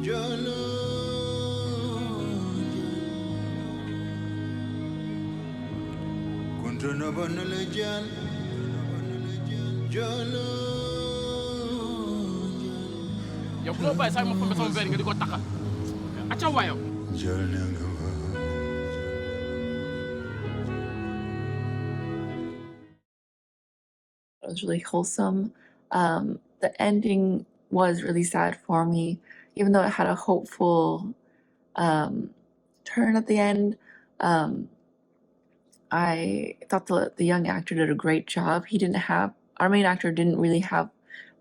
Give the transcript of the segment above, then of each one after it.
yow bu ma bàyyi sax ma fombe sama verre nga di ko taxa acca wayo. It was really wholesome. The ending was really sad for me, even though it had a hopeful turn at the end. I thought the young actor did a great job. Our main actor didn't really have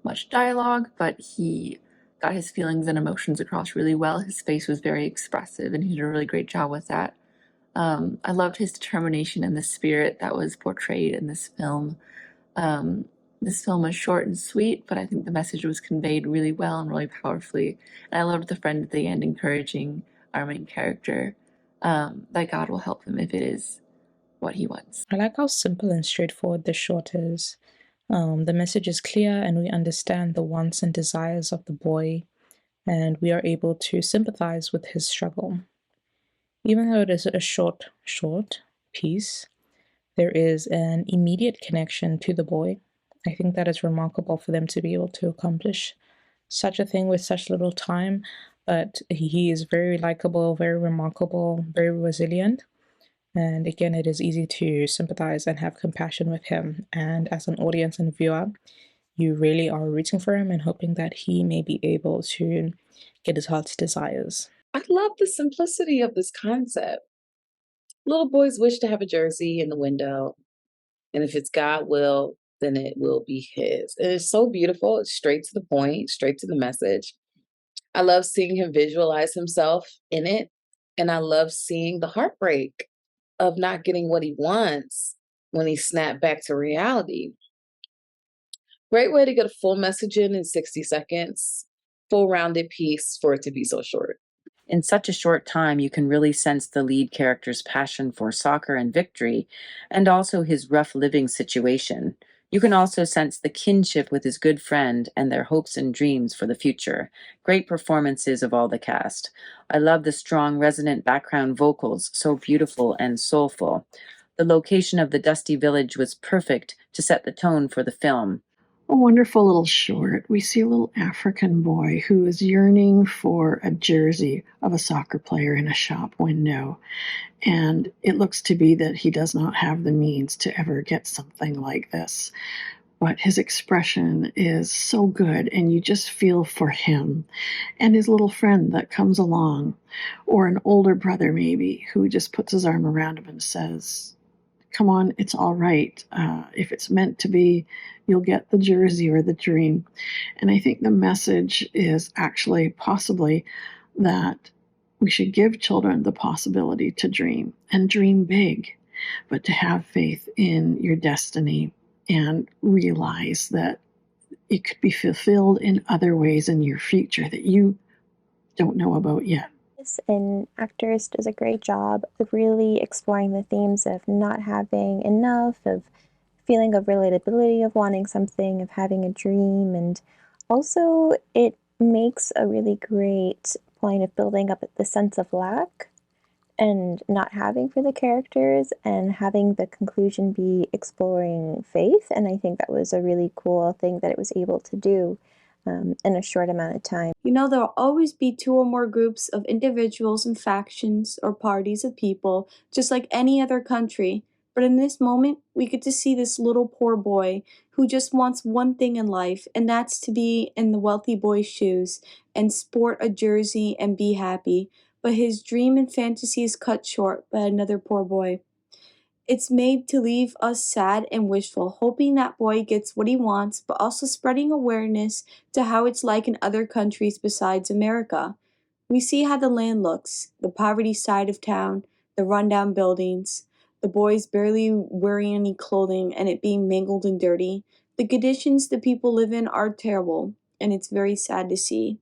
much dialogue, but he got his feelings and emotions across really well. His face was very expressive, and he did a really great job with that. I loved his determination and the spirit that was portrayed in this film. This film was short and sweet, but I think the message was conveyed really well and really powerfully. And I loved the friend at the end encouraging our main character that God will help him if it is what he wants. I like how simple and straightforward this short is. The message is clear and we understand the wants and desires of the boy, and we are able to sympathize with his struggle. Even though it is a short piece, there is an immediate connection to the boy. I think that is remarkable for them to be able to accomplish such a thing with such little time, but he is very likable, very remarkable, very resilient. And again, it is easy to sympathize and have compassion with him. And as an audience and viewer, you really are rooting for him and hoping that he may be able to get his heart's desires. I love the simplicity of this concept. Little boys wish to have a jersey in the window, and if it's God will, then it will be his. And it's so beautiful. It's straight to the point, straight to the message. I love seeing him visualize himself in it, and I love seeing the heartbreak of not getting what he wants when he snapped back to reality. Great way to get a full message in 60 seconds. Full rounded piece for it to be so short. In such a short time, you can really sense the lead character's passion for soccer and victory, and also his rough living situation. You can also sense the kinship with his good friend and their hopes and dreams for the future. Great performances of all the cast. I love the strong, resonant background vocals, so beautiful and soulful. The location of the dusty village was perfect to set the tone for the film. A wonderful little short. We see a little African boy who is yearning for a jersey of a soccer player in a shop window. And it looks to be that he does not have the means to ever get something like this. But his expression is so good, and you just feel for him and his little friend that comes along, or an older brother maybe, who just puts his arm around him and says, come on, it's all right. If it's meant to be, you'll get the jersey or the dream. And I think the message is actually possibly that we should give children the possibility to dream and dream big, but to have faith in your destiny and realize that it could be fulfilled in other ways in your future that you don't know about yet. And actress does a great job of really exploring the themes of not having enough, of feeling of relatability, of wanting something, of having a dream, and also it makes a really great point of building up the sense of lack and not having for the characters, and having the conclusion be exploring faith. And I think that was a really cool thing that it was able to do in a short amount of time. You know, there'll always be two or more groups of individuals and factions or parties of people, just like any other country. But in this moment, we get to see this little poor boy who just wants one thing in life, and that's to be in the wealthy boy's shoes and sport a jersey and be happy. But his dream and fantasy is cut short by another poor boy. It's made to leave us sad and wishful, hoping that boy gets what he wants, but also spreading awareness to how it's like in other countries besides America. We see how the land looks, the poverty side of town, the rundown buildings, the boys barely wearing any clothing and it being mangled and dirty. The conditions the people live in are terrible, and it's very sad to see.